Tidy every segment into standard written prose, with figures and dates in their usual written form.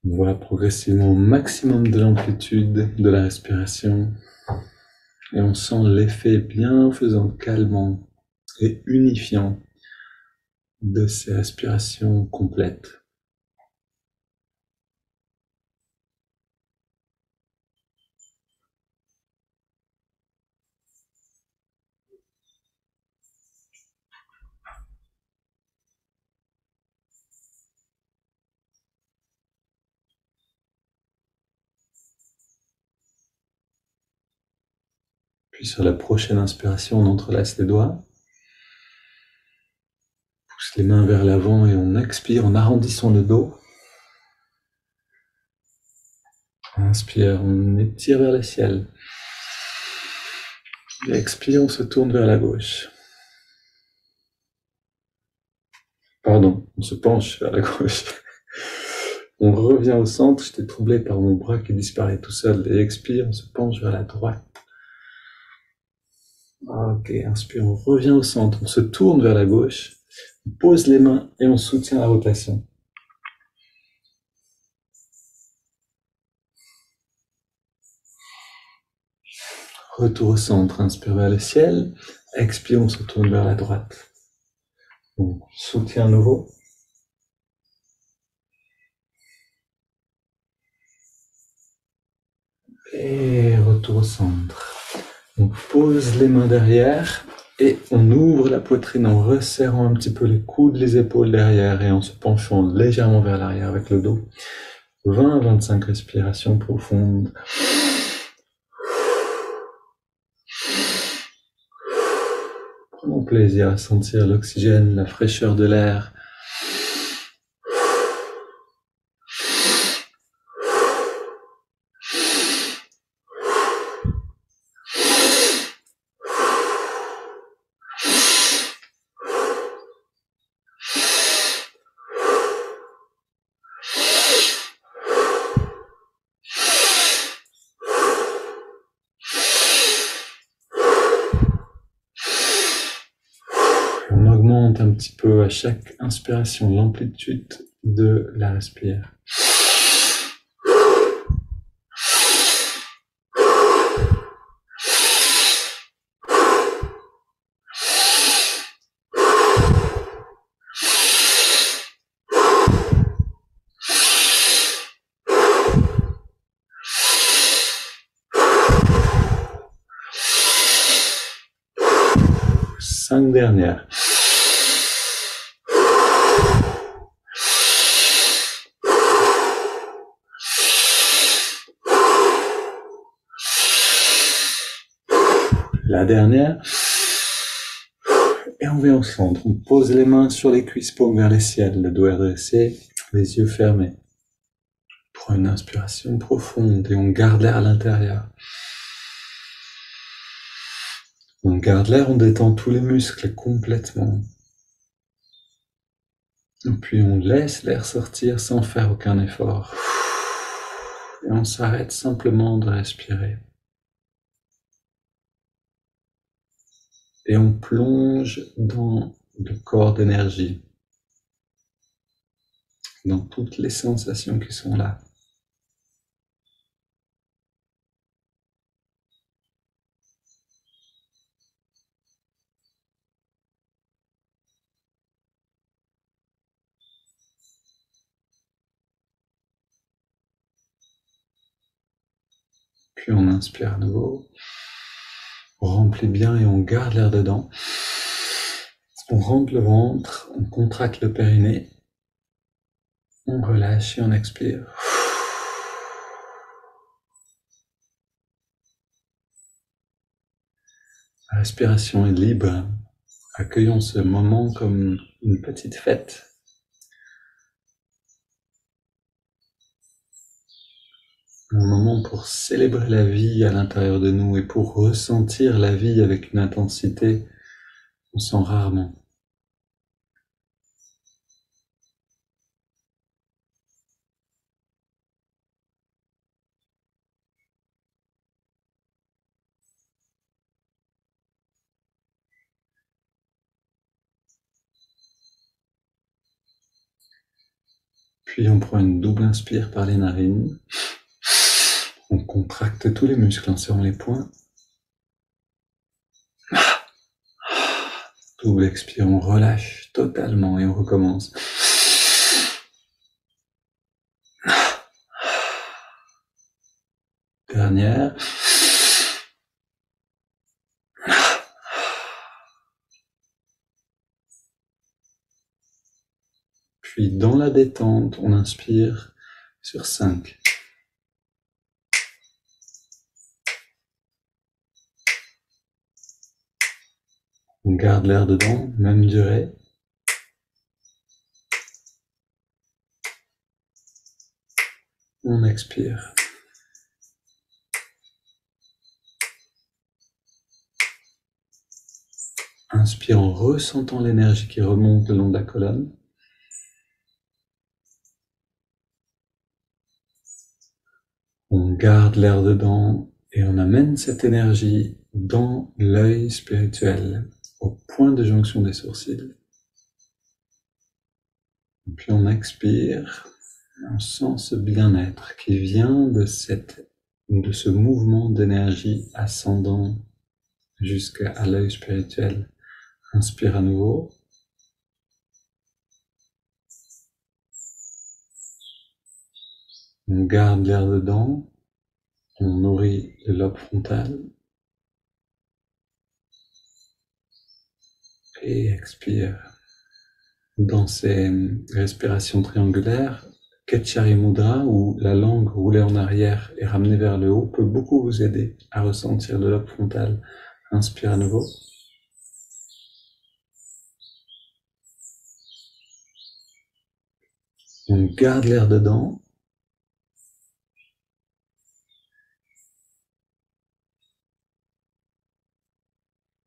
On va progressivement au maximum de l'amplitude de la respiration et on sent l'effet bienfaisant, calmant et unifiant de ces respirations complètes. Puis sur la prochaine inspiration, on entrelace les doigts, pousse les mains vers l'avant et on expire en arrondissant le dos. Inspire, on étire vers le ciel. Et expire, on se tourne vers la gauche. Pardon, on se penche vers la gauche. On revient au centre, j'étais troublé par mon bras qui disparaît tout seul. Et expire, on se penche vers la droite. Ok, inspire, on revient au centre, on se tourne vers la gauche, on pose les mains et on soutient la rotation. Retour au centre, inspire vers le ciel, expire, on se tourne vers la droite. Donc, soutien nouveau. Et retour au centre. On pose les mains derrière et on ouvre la poitrine en resserrant un petit peu les coudes, les épaules derrière et en se penchant légèrement vers l'arrière avec le dos. 20 à 25 respirations profondes. Prenons plaisir à sentir l'oxygène, la fraîcheur de l'air. On augmente un petit peu à chaque inspiration l'amplitude de la respire. Cinq dernières. La dernière. Et on vient au centre. On pose les mains sur les cuisses, paumes vers le ciel, le dos est redressé, les yeux fermés. Prends une inspiration profonde et on garde l'air à l'intérieur. On garde l'air, on détend tous les muscles complètement. Et puis on laisse l'air sortir sans faire aucun effort. Et on s'arrête simplement de respirer. Et on plonge dans le corps d'énergie, dans toutes les sensations qui sont là. Puis on inspire à nouveau, on remplit bien et on garde l'air dedans. On rentre le ventre, on contracte le périnée, on relâche et on expire. La respiration est libre. Accueillons ce moment comme une petite fête. Un moment pour célébrer la vie à l'intérieur de nous et pour ressentir la vie avec une intensité qu'on sent rarement. Puis on prend une double inspire par les narines. On contracte tous les muscles en serrant les poings. Double expire, on relâche totalement et on recommence. Dernière. Puis dans la détente, on inspire sur 5. On garde l'air dedans, même durée. On expire. Inspire en ressentant l'énergie qui remonte le long de la colonne. On garde l'air dedans et on amène cette énergie dans l'œil spirituel, au point de jonction des sourcils. Puis on expire, on sent ce bien-être qui vient de ce mouvement d'énergie ascendant jusqu'à l'œil spirituel. Inspire à nouveau. On garde l'air dedans, on nourrit le lobe frontal. Et expire. Dans ces respirations triangulaires, Ketchari Mudra, où la langue roulée en arrière et ramenée vers le haut, peut beaucoup vous aider à ressentir le lobe frontal. Inspire à nouveau. On garde l'air dedans.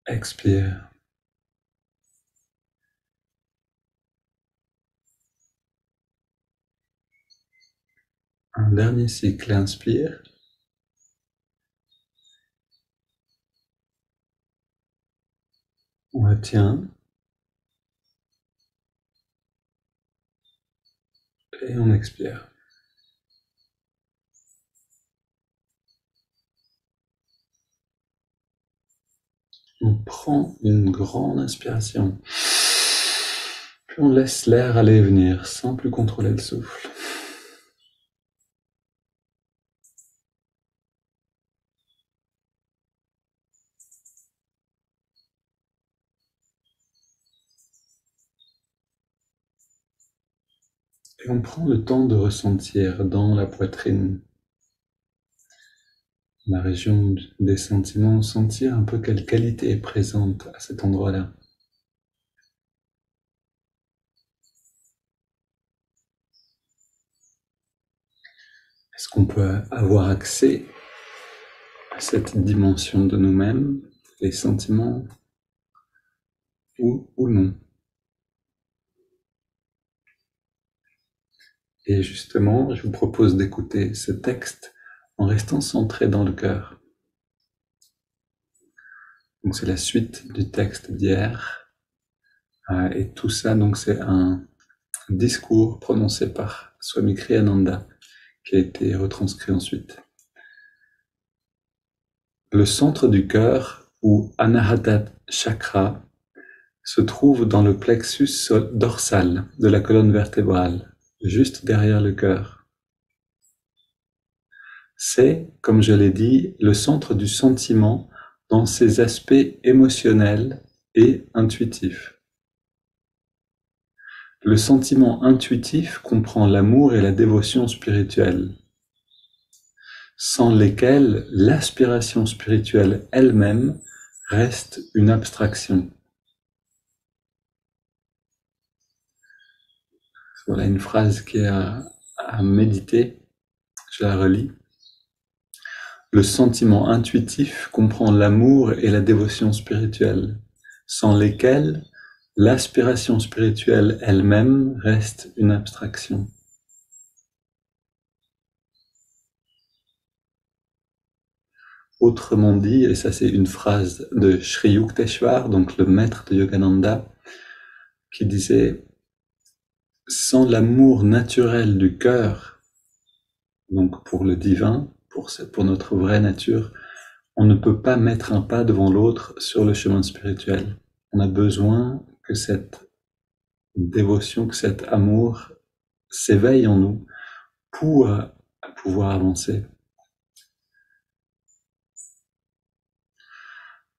Expire. Un dernier cycle, inspire. On retient. Et on expire. On prend une grande inspiration. Puis on laisse l'air aller et venir sans plus contrôler le souffle. Et on prend le temps de ressentir dans la poitrine, la région des sentiments, sentir un peu quelle qualité est présente à cet endroit-là. Est-ce qu'on peut avoir accès à cette dimension de nous-mêmes, les sentiments, ou non? Et justement, je vous propose d'écouter ce texte en restant centré dans le cœur. Donc c'est la suite du texte d'hier. Et tout ça, donc c'est un discours prononcé par Swami Kriyananda qui a été retranscrit ensuite. Le centre du cœur, ou Anahata Chakra, se trouve dans le plexus dorsal de la colonne vertébrale, juste derrière le cœur. C'est, comme je l'ai dit, le centre du sentiment dans ses aspects émotionnels et intuitifs. Le sentiment intuitif comprend l'amour et la dévotion spirituelle, sans lesquels l'aspiration spirituelle elle-même reste une abstraction. Voilà une phrase qui est à méditer, je la relis. Le sentiment intuitif comprend l'amour et la dévotion spirituelle, sans lesquels l'aspiration spirituelle elle-même reste une abstraction. Autrement dit, et ça c'est une phrase de Sri Yukteswar, donc le maître de Yogananda, qui disait sans l'amour naturel du cœur, donc pour le divin, pour notre vraie nature, on ne peut pas mettre un pas devant l'autre sur le chemin spirituel. On a besoin que cette dévotion, que cet amour s'éveille en nous pour pouvoir avancer.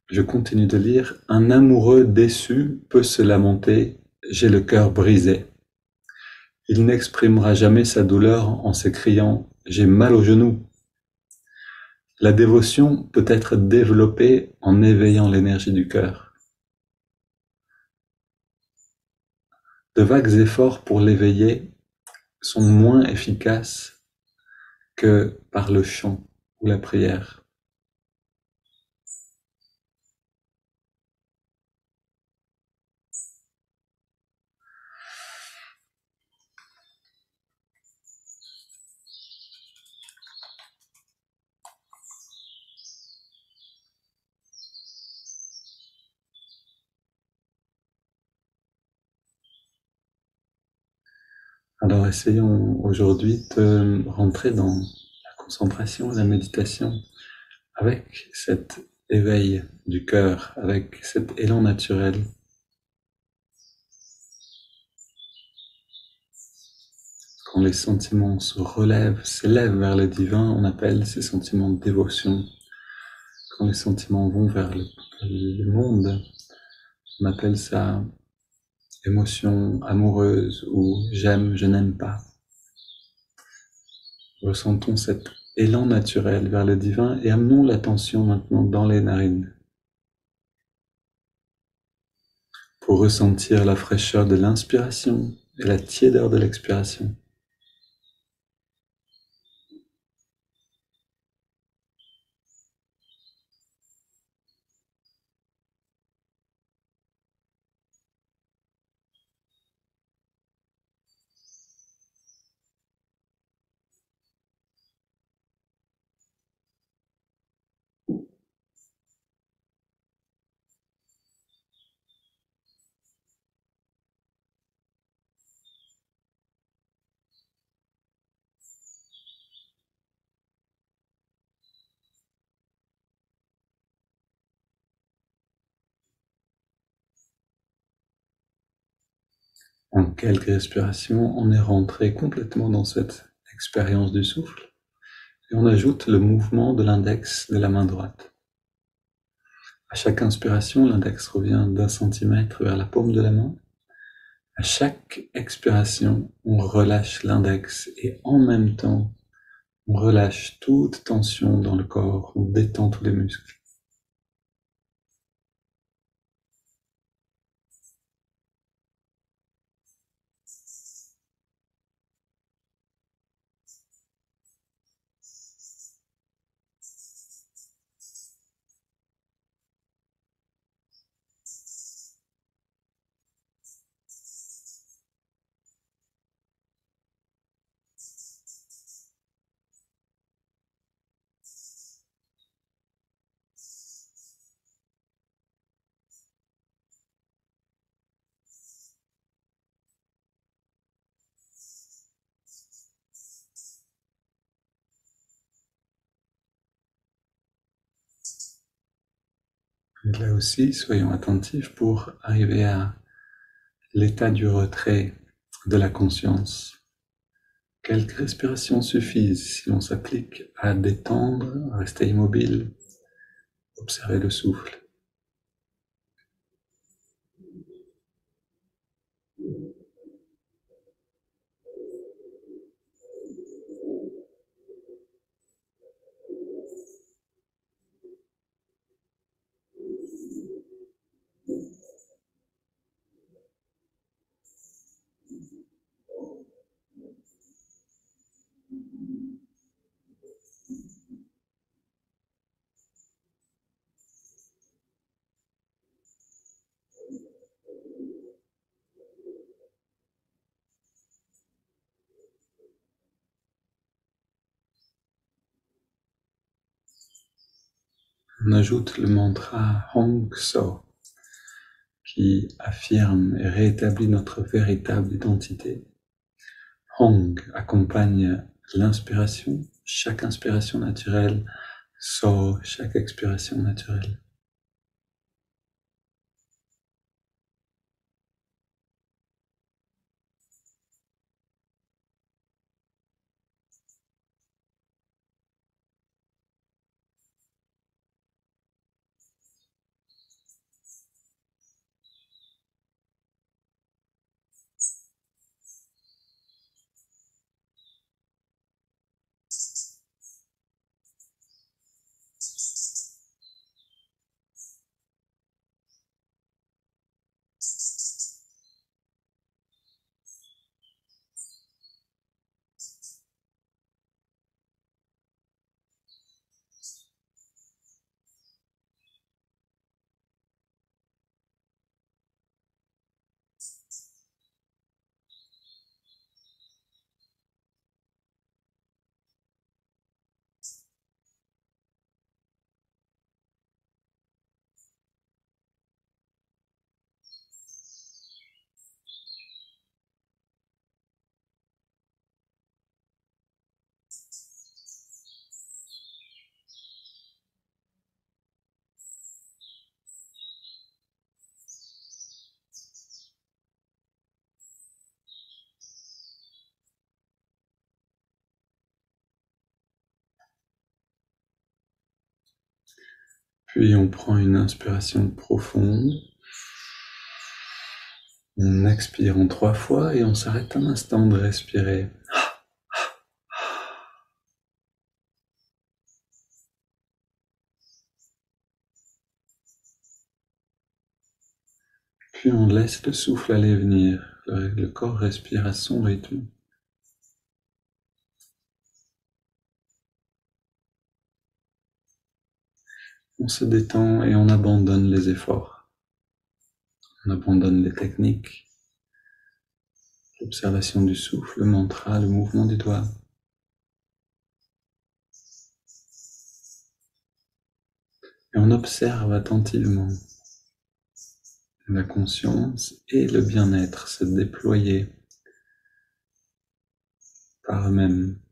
Je continue de lire. Un amoureux déçu peut se lamenter, j'ai le cœur brisé. Il n'exprimera jamais sa douleur en s'écriant « j'ai mal au genou ». La dévotion peut être développée en éveillant l'énergie du cœur. De vagues efforts pour l'éveiller sont moins efficaces que par le chant ou la prière. Alors essayons aujourd'hui de rentrer dans la concentration et la méditation avec cet éveil du cœur, avec cet élan naturel. Quand les sentiments se relèvent, s'élèvent vers le divin, on appelle ces sentiments de dévotion. Quand les sentiments vont vers le monde, on appelle ça émotion amoureuse ou j'aime, je n'aime pas. Ressentons cet élan naturel vers le divin et amenons l'attention maintenant dans les narines pour ressentir la fraîcheur de l'inspiration et la tiédeur de l'expiration. En quelques respirations, on est rentré complètement dans cette expérience du souffle et on ajoute le mouvement de l'index de la main droite. À chaque inspiration, l'index revient d'1 centimètre vers la paume de la main. À chaque expiration, on relâche l'index et en même temps, on relâche toute tension dans le corps, on détend tous les muscles. Et là aussi, soyons attentifs pour arriver à l'état du retrait de la conscience. Quelques respirations suffisent si l'on s'applique à détendre, à rester immobile, observer le souffle. On ajoute le mantra Hong So, qui affirme et rétablit notre véritable identité. Hong accompagne l'inspiration, chaque inspiration naturelle. So, chaque expiration naturelle. Puis on prend une inspiration profonde. On expire en 3 fois et on s'arrête un instant de respirer. Puis on laisse le souffle aller et venir. Le corps respire à son rythme. On se détend et on abandonne les efforts. On abandonne les techniques, l'observation du souffle, le mantra, le mouvement du doigt. Et on observe attentivement la conscience et le bien-être se déployer par eux-mêmes.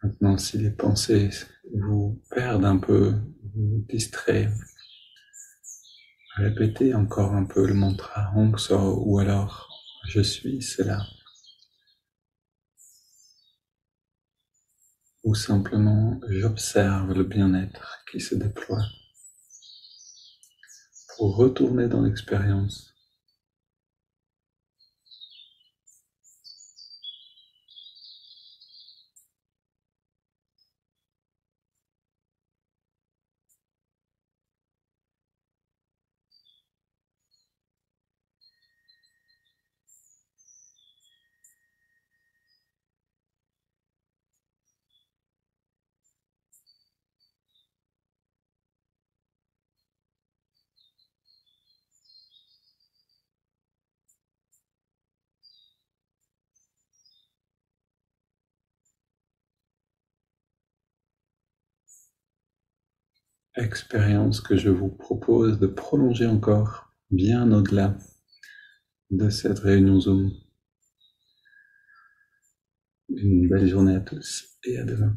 Maintenant, si les pensées vous perdent un peu, vous distraient, répétez encore un peu le mantra Hong So ou alors je suis cela. ou simplement j'observe le bien-être qui se déploie pour retourner dans l'expérience. Expérience que je vous propose de prolonger encore bien au-delà de cette réunion Zoom. Une belle journée à tous et à demain.